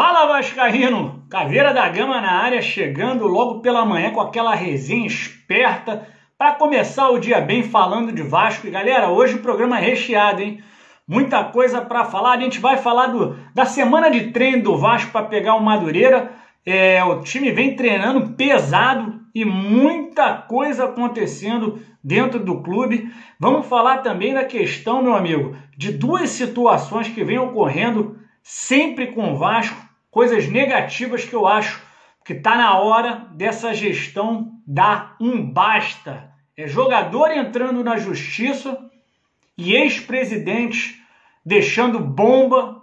Fala Vascaíno, Caveira da Gama na área, chegando logo pela manhã com aquela resenha esperta para começar o dia bem falando de Vasco. E galera, hoje o programa é recheado, hein? Muita coisa para falar. A gente vai falar da semana de treino do Vasco para pegar o Madureira. O time vem treinando pesado e muita coisa acontecendo dentro do clube. Vamos falar também da questão, meu amigo, de duas situações que vêm ocorrendo sempre com o Vasco. Coisas negativas que eu acho que está na hora dessa gestão dar um basta. É jogador entrando na justiça e ex-presidentes deixando bomba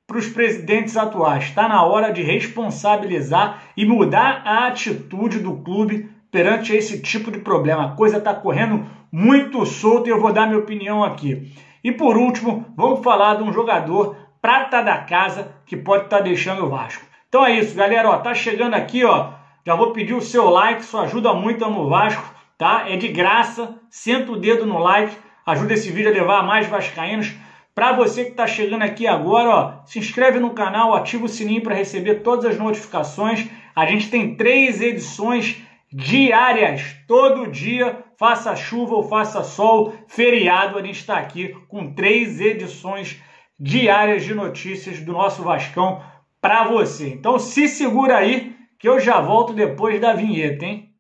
para os presidentes atuais. Está na hora de responsabilizar e mudar a atitude do clube perante esse tipo de problema. A coisa está correndo muito solta e eu vou dar minha opinião aqui. E por último, vamos falar de um jogador prata da casa que pode estar deixando o Vasco. Então é isso, galera, tá chegando aqui, já vou pedir o seu like, isso ajuda muito no Vasco, tá? É de graça, senta o dedo no like, ajuda esse vídeo a levar a mais vascaínos. Para você que está chegando aqui agora, se inscreve no canal, ativa o sininho para receber todas as notificações. A gente tem 3 edições diárias, todo dia, faça chuva ou faça sol, feriado, a gente está aqui com 3 edições diárias de notícias do nosso Vascão para você. Então se segura aí que eu já volto depois da vinheta, hein?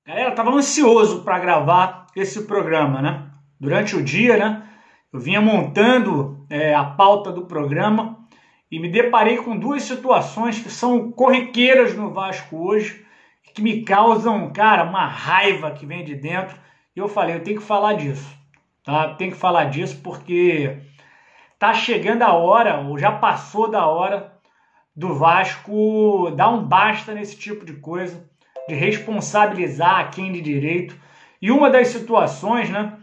Galera, tava ansioso para gravar esse programa, né? Durante o dia, né? Eu vinha montando a pauta do programa e me deparei com duas situações que são corriqueiras no Vasco hoje, que me causam, cara, uma raiva que vem de dentro. E eu falei, eu tenho que falar disso, tá? Tenho que falar disso porque tá chegando a hora, ou já passou da hora, do Vasco dar um basta nesse tipo de coisa, de responsabilizar quem de direito. E uma das situações, né,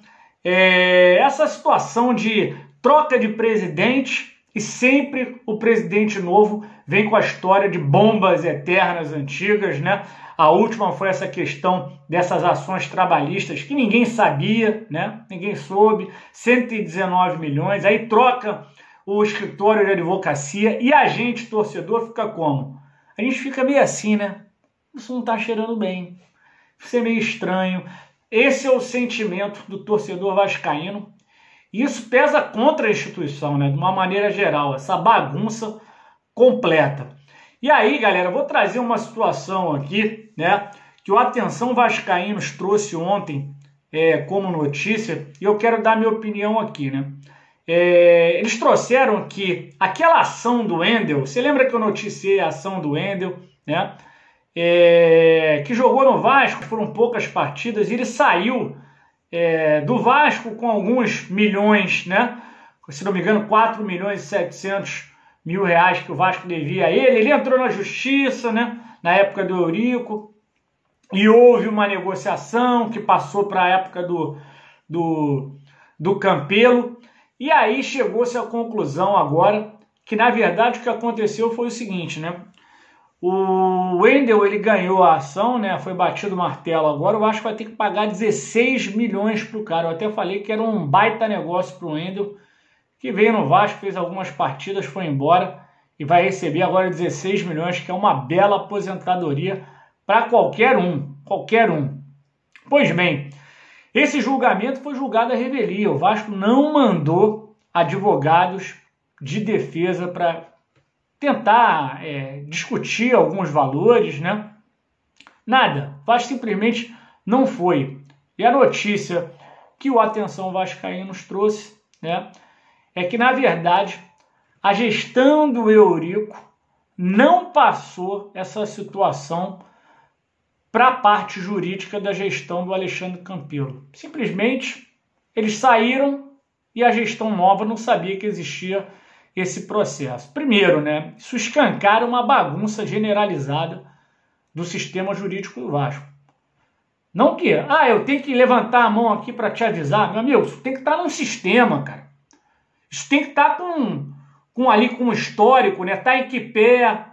é essa situação de troca de presidente e sempre o presidente novo vem com a história de bombas eternas antigas, né? A última foi essa questão dessas ações trabalhistas que ninguém sabia, né? Ninguém soube, 119 milhões, aí troca o escritório de advocacia e a gente, torcedor, fica como? A gente fica meio assim, né? Isso não tá cheirando bem, isso é meio estranho. Esse é o sentimento do torcedor vascaíno e isso pesa contra a instituição, né? De uma maneira geral, essa bagunça completa. E aí, galera, eu vou trazer uma situação aqui, né, que o Atenção Vascaínos trouxe ontem como notícia, e eu quero dar minha opinião aqui, né? Eles trouxeram que aquela ação do Wendel, você lembra que eu noticiei a ação do Wendel, né? Que jogou no Vasco, foram poucas partidas, e ele saiu do Vasco com alguns milhões, né? Se não me engano, 4 milhões e 700 mil reais que o Vasco devia a ele. Ele entrou na justiça, né, na época do Eurico, e houve uma negociação que passou para a época do Campelo, e aí chegou-se à conclusão agora que, na verdade, o que aconteceu foi o seguinte, né, o Wendel, ele ganhou a ação, né, foi batido o martelo agora, o Vasco vai ter que pagar 16 milhões para o cara. Eu até falei que era um baita negócio para o Wendel, que veio no Vasco, fez algumas partidas, foi embora e vai receber agora 16 milhões, que é uma bela aposentadoria para qualquer um, Pois bem, esse julgamento foi julgado à revelia. O Vasco não mandou advogados de defesa para tentar discutir alguns valores, né? Nada, o Vasco simplesmente não foi. E a notícia que o Atenção Vascaíno nos trouxe, né, é que, na verdade, a gestão do Eurico não passou essa situação para a parte jurídica da gestão do Alexandre Campelo. Simplesmente, eles saíram e a gestão nova não sabia que existia esse processo. Primeiro, né, isso escancara uma bagunça generalizada do sistema jurídico do Vasco. Não que, eu tenho que levantar a mão aqui para te avisar. Meu amigo, isso tem que estar num sistema, cara. Isso tem que estar com um histórico, né? Tá em que pé.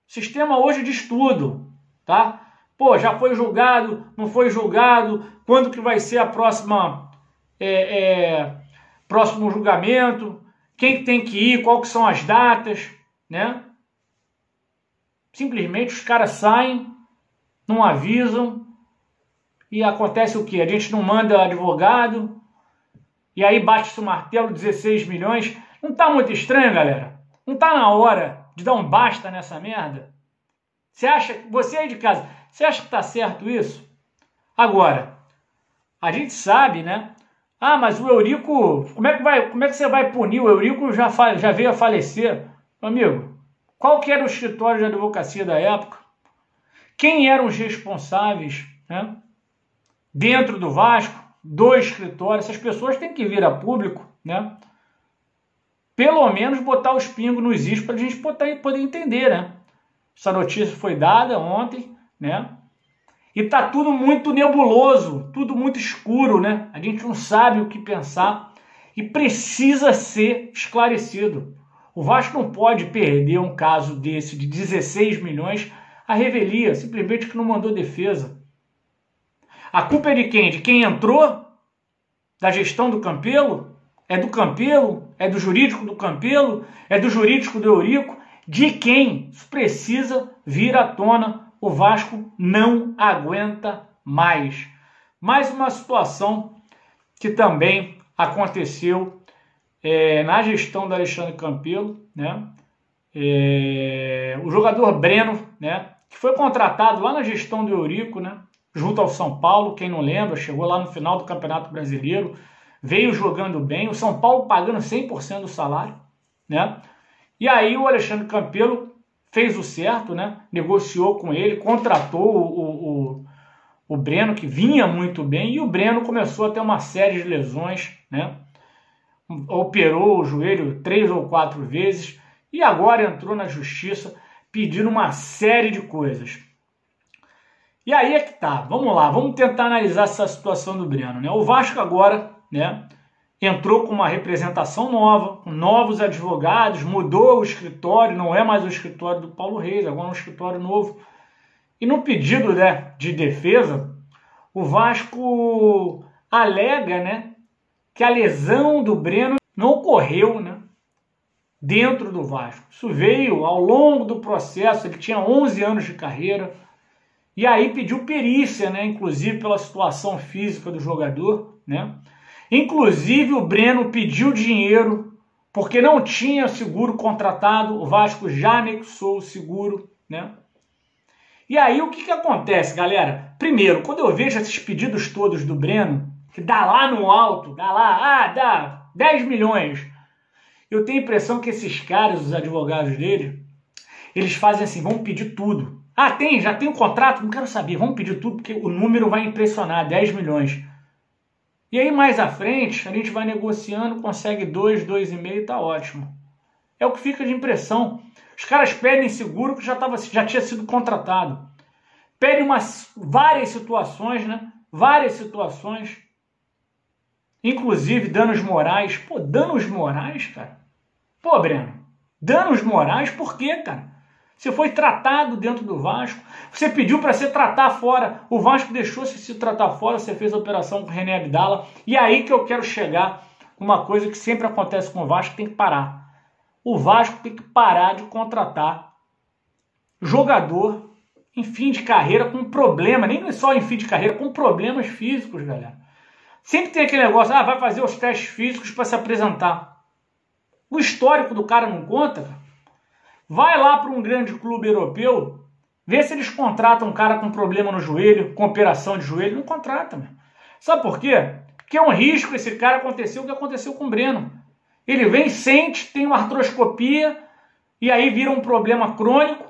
O sistema hoje diz tudo, tá? Pô, já foi julgado, não foi julgado, quando que vai ser a próximo julgamento, quem que tem que ir, qual que são as datas, né? Simplesmente os caras saem, não avisam, e acontece o quê? A gente não manda advogado, e aí bate-se o martelo, 16 milhões. Não tá muito estranho, galera? Não tá na hora de dar um basta nessa merda? Você aí de casa, você acha que tá certo isso? Agora, a gente sabe, né? Ah, mas o Eurico, como é que você vai punir? O Eurico já veio a falecer. Meu amigo, qual que era o escritório de advocacia da época? Quem eram os responsáveis, né? Dentro do Vasco, do escritório? Essas pessoas têm que vir a público, né? Pelo menos botar os pingos nos is para a gente poder entender, né? Essa notícia foi dada ontem, né? E tá tudo muito nebuloso, tudo muito escuro, né? A gente não sabe o que pensar e precisa ser esclarecido. O Vasco não pode perder um caso desse de 16 milhões à revelia, simplesmente que não mandou defesa. A culpa é de quem? De quem entrou? Da gestão do Campelo? É do Campelo? É do jurídico do Campelo? É do jurídico do Eurico? De quem? Isso precisa vir à tona. O Vasco não aguenta mais. Mais uma situação que também aconteceu na gestão do Alexandre Campelo, né? O jogador Breno, né? Que foi contratado lá na gestão do Eurico, né? Junto ao São Paulo, quem não lembra, chegou lá no final do Campeonato Brasileiro, veio jogando bem, o São Paulo pagando 100% do salário, né? E aí o Alexandre Campelo fez o certo, né? Negociou com ele, contratou o Breno, que vinha muito bem, e o Breno começou a ter uma série de lesões, né? Operou o joelho 3 ou 4 vezes e agora entrou na justiça pedindo uma série de coisas. E aí é que tá, vamos lá, vamos tentar analisar essa situação do Breno, né? O Vasco agora, né, entrou com uma representação nova, com novos advogados, mudou o escritório, não é mais o escritório do Paulo Reis, agora é um escritório novo. E no pedido, né, de defesa, o Vasco alega, né, que a lesão do Breno não ocorreu, né, dentro do Vasco. Isso veio ao longo do processo, ele tinha 11 anos de carreira, e aí pediu perícia, né, inclusive pela situação física do jogador, né. Inclusive o Breno pediu dinheiro porque não tinha seguro contratado, o Vasco já anexou o seguro, né? E aí o que acontece, galera? Primeiro, quando eu vejo esses pedidos todos do Breno, que dá lá no alto, dá 10 milhões, eu tenho a impressão que esses caras, os advogados dele, eles fazem assim, vão pedir tudo. Ah, já tem um contrato? Não quero saber, vamos pedir tudo porque o número vai impressionar, 10 milhões. E aí mais à frente, a gente vai negociando, consegue 2, 2,5, tá ótimo. É o que fica de impressão. Os caras pedem seguro que já tinha sido contratado. Pedem várias situações, né? Várias situações. Inclusive danos morais. Pô, danos morais, cara? Pô, Breno, danos morais por quê, cara? Você foi tratado dentro do Vasco, você pediu para se tratar fora, o Vasco deixou você se tratar fora, você fez a operação com o René Abdala, e aí que eu quero chegar, uma coisa que sempre acontece com o Vasco, tem que parar. O Vasco tem que parar de contratar jogador em fim de carreira com problema, nem só em fim de carreira, com problemas físicos, galera. Sempre tem aquele negócio, vai fazer os testes físicos para se apresentar. O histórico do cara não conta, cara. Vai lá para um grande clube europeu, vê se eles contratam um cara com problema no joelho, com operação de joelho. Não contratam, meu. Sabe por quê? Porque é um risco esse cara acontecer o que aconteceu com o Breno. Ele vem, sente, tem uma artroscopia, e aí vira um problema crônico,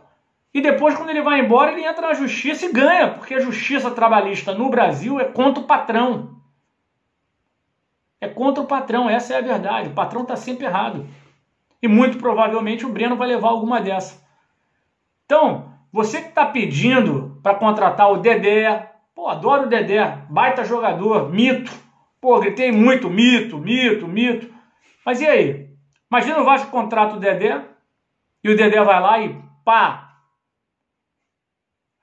e depois quando ele vai embora, ele entra na justiça e ganha, porque a justiça trabalhista no Brasil é contra o patrão. É contra o patrão, essa é a verdade. O patrão está sempre errado. E muito provavelmente o Breno vai levar alguma dessa. Então, você que está pedindo para contratar o Dedé, pô, adoro o Dedé, baita jogador, mito. Pô, gritei muito, mito. Mas e aí? Imagina o Vasco contrata o Dedé e o Dedé vai lá e pá,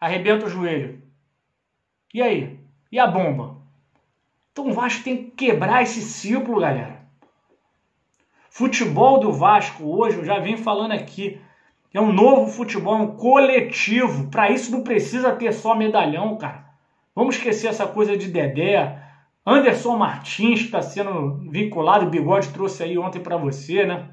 arrebenta o joelho. E aí? E a bomba? Então o Vasco tem que quebrar esse ciclo, galera. Futebol do Vasco hoje, eu já venho falando aqui, é um novo futebol, um coletivo. Para isso não precisa ter só medalhão, cara. Vamos esquecer essa coisa de Dedé. Anderson Martins está sendo vinculado, o Bigode trouxe aí ontem para você, né?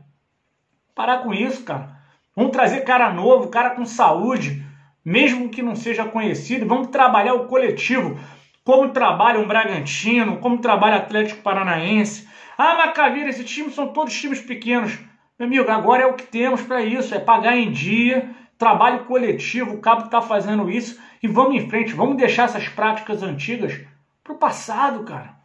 Parar com isso, cara. Vamos trazer cara novo, cara com saúde, mesmo que não seja conhecido. Vamos trabalhar o coletivo, como trabalha um Bragantino, como trabalha o Atlético Paranaense. Ah, Macaveira, esses times são todos times pequenos. Meu amigo, agora é o que temos para isso, é pagar em dia, trabalho coletivo, o Cabo está fazendo isso e vamos em frente, vamos deixar essas práticas antigas para o passado, cara.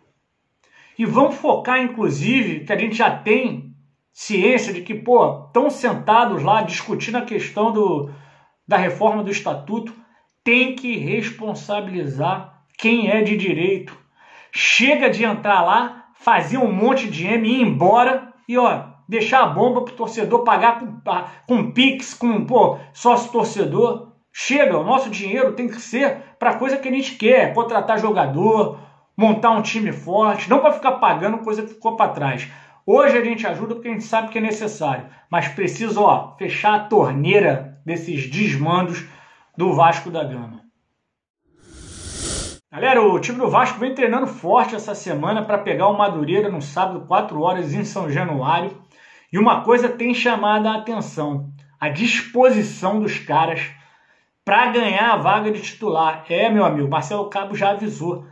E vamos focar, inclusive, que a gente já tem ciência de que, estão sentados lá discutindo a questão da reforma do estatuto, tem que responsabilizar quem é de direito. Chega de entrar lá, fazer um monte de M e ir embora e, deixar a bomba pro torcedor pagar com Pix, com sócio torcedor. Chega, o nosso dinheiro tem que ser para coisa que a gente quer, contratar jogador, montar um time forte, não para ficar pagando coisa que ficou para trás. Hoje a gente ajuda porque a gente sabe que é necessário, mas precisa, fechar a torneira desses desmandos do Vasco da Gama. Galera, o time do Vasco vem treinando forte essa semana para pegar o Madureira no sábado, 4 horas, em São Januário. E uma coisa tem chamado a atenção, a disposição dos caras para ganhar a vaga de titular. Meu amigo, Marcelo Cabo já avisou.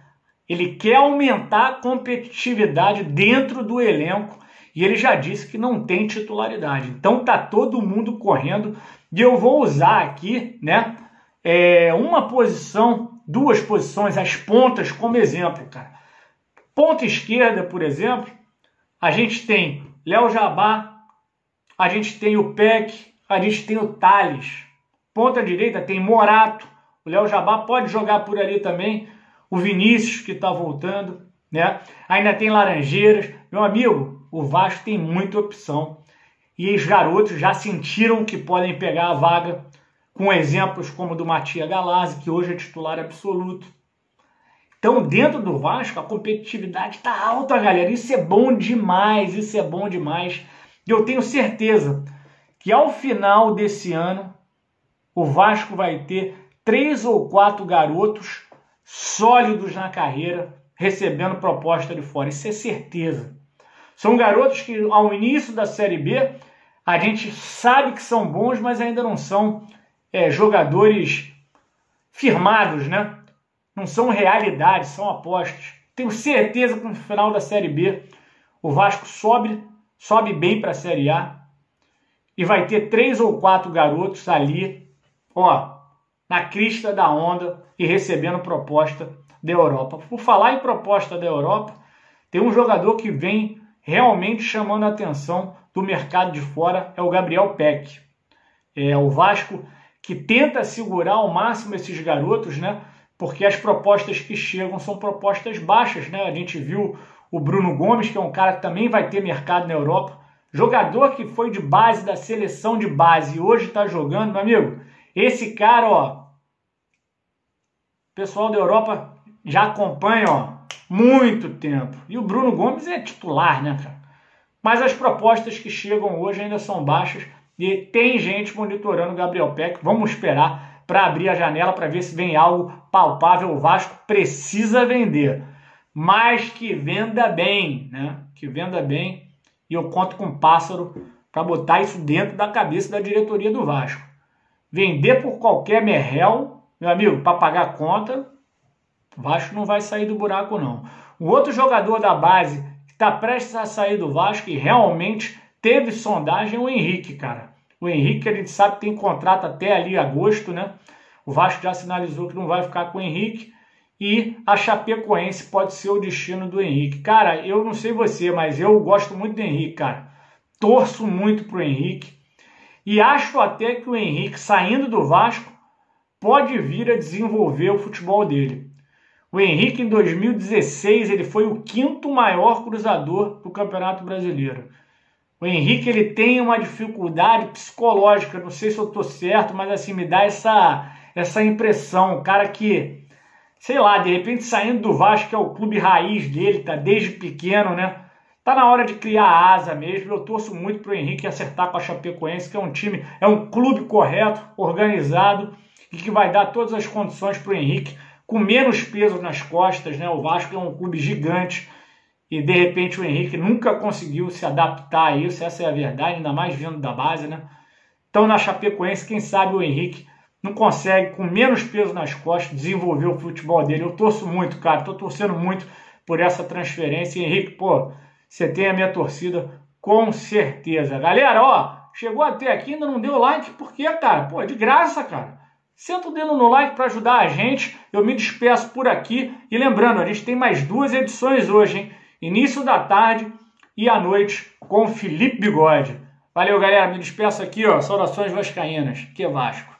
Ele quer aumentar a competitividade dentro do elenco e ele já disse que não tem titularidade. Então tá todo mundo correndo e eu vou usar aqui, né, uma posição, duas posições, as pontas como exemplo, cara. Ponta esquerda, por exemplo, a gente tem Léo Jabá, a gente tem o Peck, a gente tem o Thales. Ponta direita tem Morato, o Léo Jabá pode jogar por ali também, o Vinícius que está voltando, né? Ainda tem Laranjeiras. Meu amigo, o Vasco tem muita opção e os garotos já sentiram que podem pegar a vaga, com exemplos como o do Matias Galazzi, que hoje é titular absoluto. Então, dentro do Vasco, a competitividade está alta, galera. Isso é bom demais, isso é bom demais. E eu tenho certeza que ao final desse ano, o Vasco vai ter 3 ou 4 garotos sólidos na carreira, recebendo proposta de fora. Isso é certeza. São garotos que, ao início da Série B, a gente sabe que são bons, mas ainda não são jogadores firmados, né? Não são realidades, são apostas. Tenho certeza que no final da Série B o Vasco sobe bem para a Série A e vai ter 3 ou 4 garotos ali, na crista da onda e recebendo proposta da Europa. Por falar em proposta da Europa, tem um jogador que vem realmente chamando a atenção do mercado de fora, é o Gabriel Peck. O Vasco que tenta segurar ao máximo esses garotos, né? Porque as propostas que chegam são propostas baixas, né? A gente viu o Bruno Gomes, que é um cara que também vai ter mercado na Europa. Jogador que foi de base, da seleção de base, e hoje está jogando, meu amigo. Esse cara, o pessoal da Europa já acompanha, muito tempo. E o Bruno Gomes é titular, né, cara? Mas as propostas que chegam hoje ainda são baixas e tem gente monitorando o Gabriel Peck. Vamos esperar para abrir a janela para ver se vem algo palpável. O Vasco precisa vender, mas que venda bem, né? Que venda bem. E eu conto com o Pássaro para botar isso dentro da cabeça da diretoria do Vasco. Vender por qualquer merréu, meu amigo, para pagar a conta, o Vasco não vai sair do buraco, não. O outro jogador da base que está prestes a sair do Vasco e realmente teve sondagem é o Henrique, cara. O Henrique, a gente sabe que tem contrato até ali agosto, né? O Vasco já sinalizou que não vai ficar com o Henrique e a Chapecoense pode ser o destino do Henrique. Cara, eu não sei você, mas eu gosto muito do Henrique, cara. Torço muito pro Henrique e acho até que o Henrique, saindo do Vasco, pode vir a desenvolver o futebol dele. O Henrique, em 2016, ele foi o 5º maior cruzador do Campeonato Brasileiro. O Henrique, ele tem uma dificuldade psicológica, não sei se eu estou certo, mas assim, me dá essa impressão. O cara que sei lá, de repente saindo do Vasco, que é o clube raiz dele, tá desde pequeno, né? Tá na hora de criar asa mesmo. Eu torço muito pro Henrique acertar com a Chapecoense, que é um time, é um clube correto, organizado e que vai dar todas as condições pro Henrique com menos peso nas costas, né? O Vasco é um clube gigante e de repente o Henrique nunca conseguiu se adaptar a isso, essa é a verdade, ainda mais vindo da base, né? Então na Chapecoense, quem sabe o Henrique não consegue, com menos peso nas costas, desenvolver o futebol dele. Eu torço muito, cara, tô torcendo muito por essa transferência. Henrique, pô, você tem a minha torcida com certeza. Galera, ó, chegou até aqui, ainda não deu like, por quê, cara? Pô, de graça, cara. Senta o dedo no like para ajudar a gente. Eu me despeço por aqui. E lembrando, a gente tem mais 2 edições hoje, hein? Início da tarde e à noite com Felipe Bigode. Valeu, galera. Me despeço aqui, ó. Saudações vascaínas. Que Vasco.